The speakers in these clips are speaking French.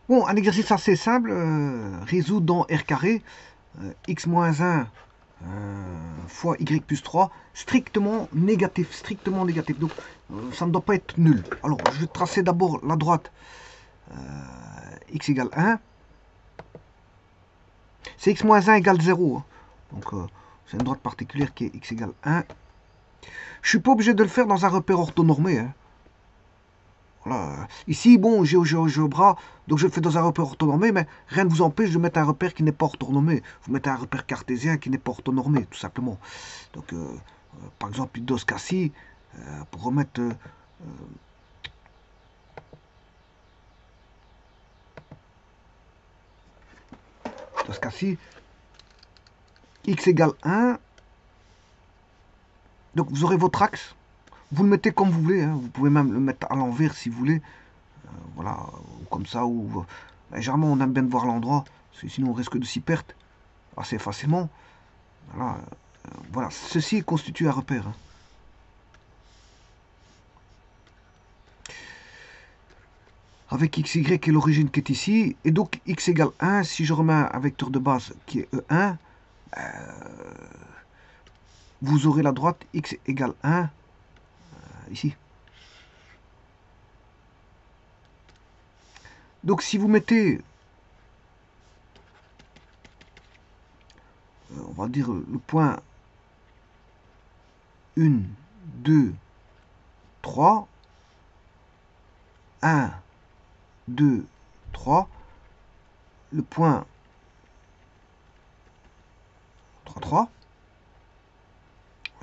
Bon, un exercice assez simple, résoudre dans R carré, x moins 1 fois y plus 3, strictement négatif, strictement négatif. Donc, ça ne doit pas être nul. Alors, je vais tracer d'abord la droite x égale 1. C'est x moins 1 égale 0. Hein. Donc, c'est une droite particulière qui est x égale 1. Je suis pas obligé de le faire dans un repère orthonormé. Hein. Voilà. Ici, bon, GeoGebra, donc je le fais dans un repère orthonormé, mais rien ne vous empêche de mettre un repère qui n'est pas orthonormé. Vous mettez un repère cartésien qui n'est pas orthonormé, tout simplement. Donc, par exemple, Dos Cassi, pour remettre Dos Cassi, x égale 1. Donc, vous aurez votre axe. Vous le mettez comme vous voulez. Hein. Vous pouvez même le mettre à l'envers si vous voulez. Voilà, ou comme ça. Ou, généralement, on aime bien de voir l'endroit, parce que sinon on risque de s'y perdre assez facilement. Voilà, voilà, ceci constitue un repère. Hein. Avec xy et l'origine qui est ici, et donc x égale 1, si je remets un vecteur de base qui est E1, vous aurez la droite x égale 1 ici. Donc si vous mettez, on va dire le point 1, 2, 3, 1, 2, 3, le point 3, 3,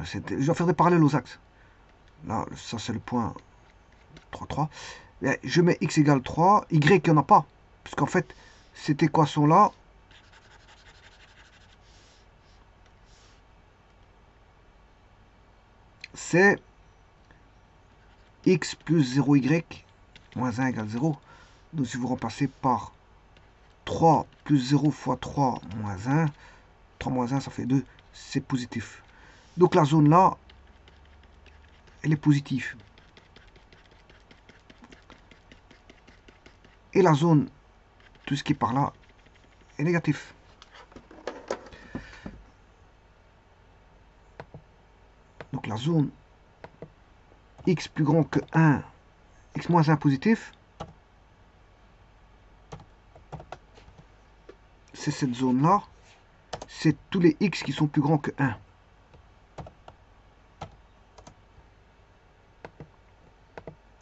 je dois faire des parallèles aux axes. Là, ça c'est le point 3, 3. Je mets x égale 3, y il n'y en a pas. Parce qu'en fait, cette équation-là, c'est x plus 0y moins 1 égale 0. Donc si vous remplacez par 3 plus 0 fois 3 moins 1, 3 moins 1 ça fait 2, c'est positif. Donc la zone là, elle est positive. Et la zone, tout ce qui est par là, est négatif. Donc la zone x plus grand que 1, x moins 1 positif, c'est cette zone là, c'est tous les x qui sont plus grands que 1.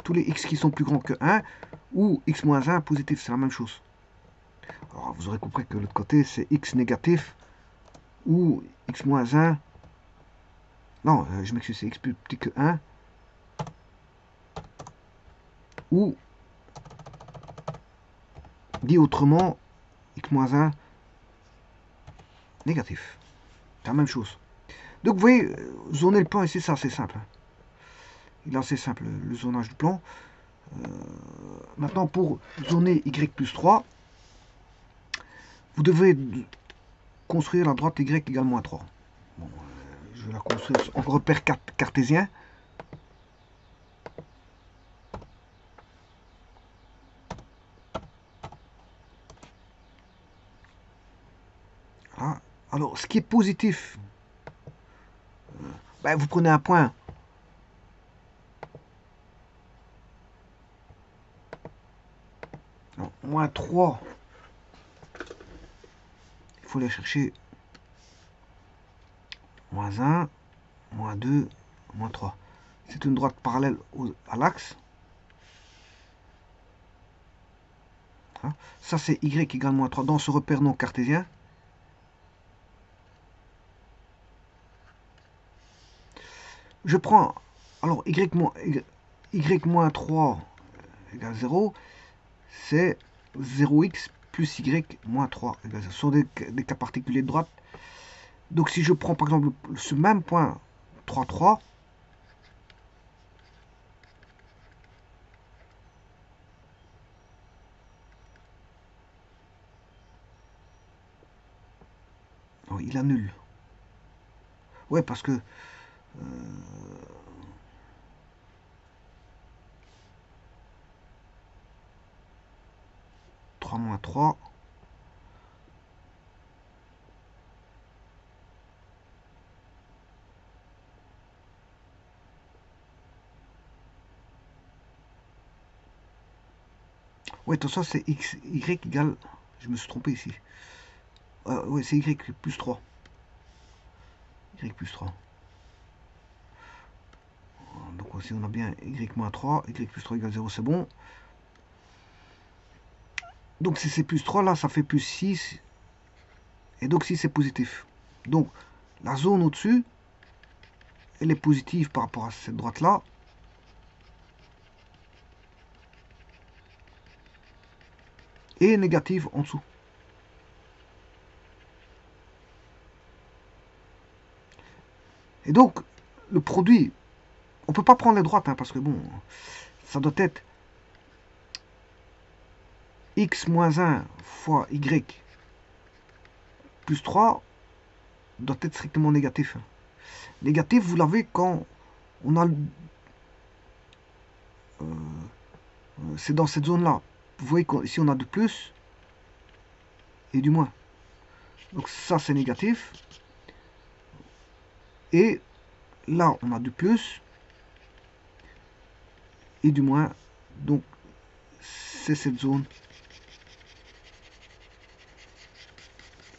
Tous les x qui sont plus grands que 1, ou x moins 1 positif, c'est la même chose. Alors vous aurez compris que l'autre côté, c'est x négatif, ou x moins 1, non, je m'excuse, c'est x plus petit que 1, ou, dit autrement, x moins 1 négatif. C'est la même chose. Donc vous voyez, zoner le plan ici, c'est assez simple. Hein. Il est assez simple, le zonage du plan. Maintenant, pour zoner y plus 3, vous devez construire la droite y égale moins 3. Bon, je vais la construire en repère cartésien. Voilà. Alors, ce qui est positif, ben, vous prenez un point. Non, moins 3. Il faut aller chercher moins 1, moins 2, moins 3. C'est une droite parallèle à l'axe. Hein. Ça, c'est y égale moins 3 dans ce repère non cartésien. Je prends, alors y moins 3 égale 0, c'est 0x plus y moins 3 égale 0. Ce sont des cas particuliers de droite. Donc si je prends par exemple ce même point 3, 3, oh, il annule. Ouais, parce que 3 3 moins 3. Ouais, tout ça c'est x, y égale... Je me suis trompé ici. Ouais, c'est y plus 3. Y plus 3. Donc aussi on a bien y moins 3. Y plus 3 égale 0, c'est bon. Donc si c'est plus 3, là ça fait plus 6. Et donc 6 c'est positif. Donc la zone au-dessus, elle est positive par rapport à cette droite-là. Et négative en dessous. Et donc, le produit, on ne peut pas prendre les droites, hein, parce que bon, ça doit être x moins 1 fois y plus 3 doit être strictement négatif. Négatif, vous l'avez quand on a... c'est dans cette zone-là. Vous voyez qu'ici on a du plus et du moins. Donc ça c'est négatif. Et là on a du plus et du moins. Donc c'est cette zone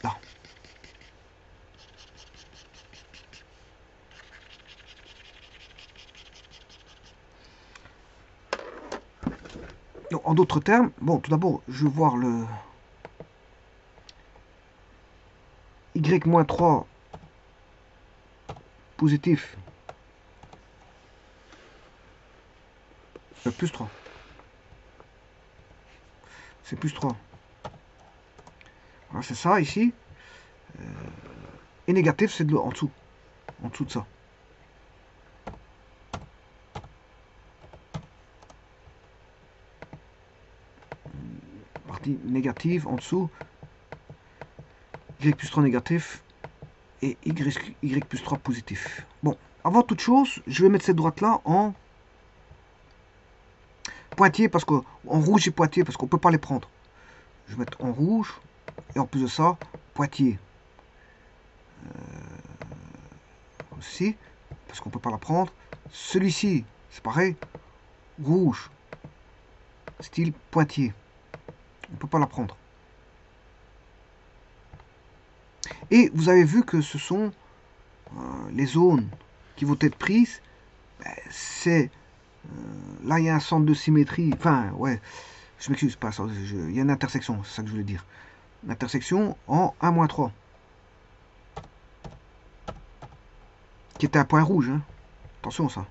là. Donc, en d'autres termes, bon, tout d'abord, je vais voir le y-3 positif plus 3. C'est plus 3. Voilà, c'est ça ici. Et négatif, c'est en dessous. En dessous de ça. Partie négative en dessous. Y plus 3 négatif. Et y plus 3 positif. Bon, avant toute chose, je vais mettre cette droite-là en pointillé, parce que en rouge et pointillé, parce qu'on ne peut pas les prendre. Je vais mettre en rouge, et en plus de ça, pointillé. Aussi, parce qu'on ne peut pas la prendre. Celui-ci, c'est pareil, rouge, style pointillé. On ne peut pas la prendre. Et vous avez vu que ce sont les zones qui vont être prises. C'est là il y a un centre de symétrie. Enfin ouais, je m'excuse pas. Il y a une intersection, c'est ça que je voulais dire. Une intersection en 1-3. Qui était un point rouge. Hein. Attention ça.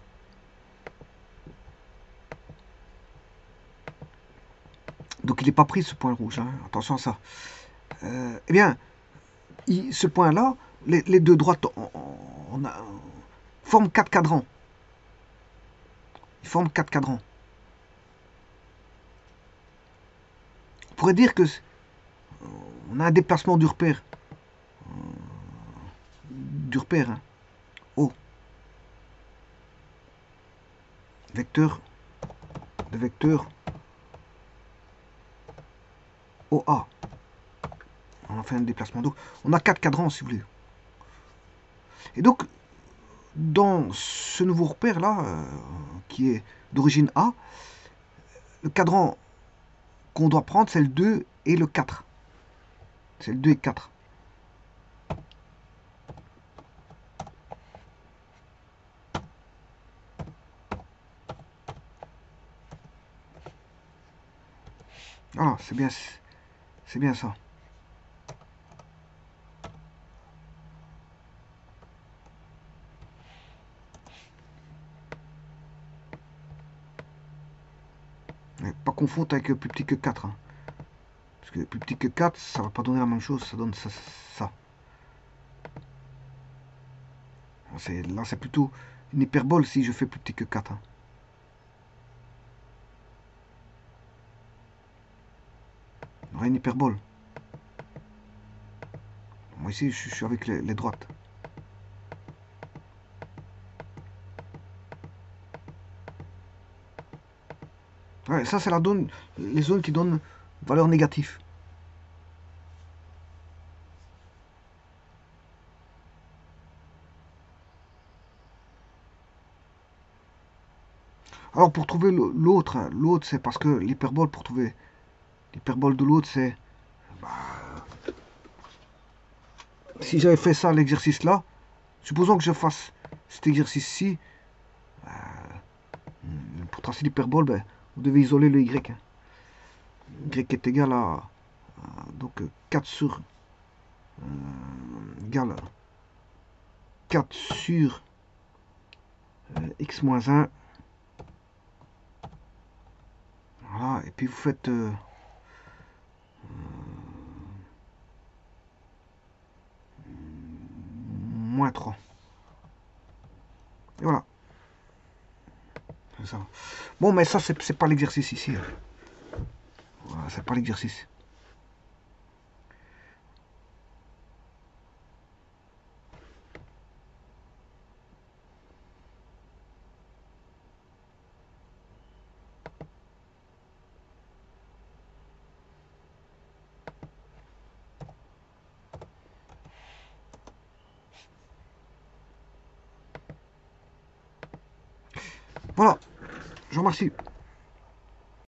Donc il n'est pas pris ce point rouge. Hein. Attention à ça. Eh bien, ce point-là, les deux droites forment 4 cadrans. Ils forment 4 cadrans. On pourrait dire que on a un déplacement du repère. Hein. O. Vecteur de vecteur OA. On a fait un déplacement. Donc, on a 4 cadrans, si vous voulez. Et donc, dans ce nouveau repère-là, qui est d'origine A, le cadran qu'on doit prendre, c'est le 2 et le 4. C'est le 2 et 4. Voilà, c'est bien ça. Mais pas confondre avec plus petit que 4. Hein. Parce que plus petit que 4, ça va pas donner la même chose, ça donne ça. Là, c'est plutôt une hyperbole si je fais plus petit que 4. Hein. On aura une hyperbole. Moi ici, je suis avec les droites. Ouais, ça c'est la zone, les zones qui donnent valeur négative. Alors pour trouver l'autre, hein, l'autre c'est parce que l'hyperbole, pour trouver l'hyperbole de l'autre, c'est... Bah, si j'avais fait ça, l'exercice là, supposons que je fasse cet exercice-ci, pour tracer l'hyperbole, ben, vous devez isoler le y. Hein. Y est égal à donc 4 sur égale 4 sur x moins 1. Voilà, et puis vous faites moins 3. Et voilà. Ça. Bon, mais ça, c'est pas l'exercice ici. Hein. Voilà, c'est pas l'exercice. Voilà. Je vous remercie.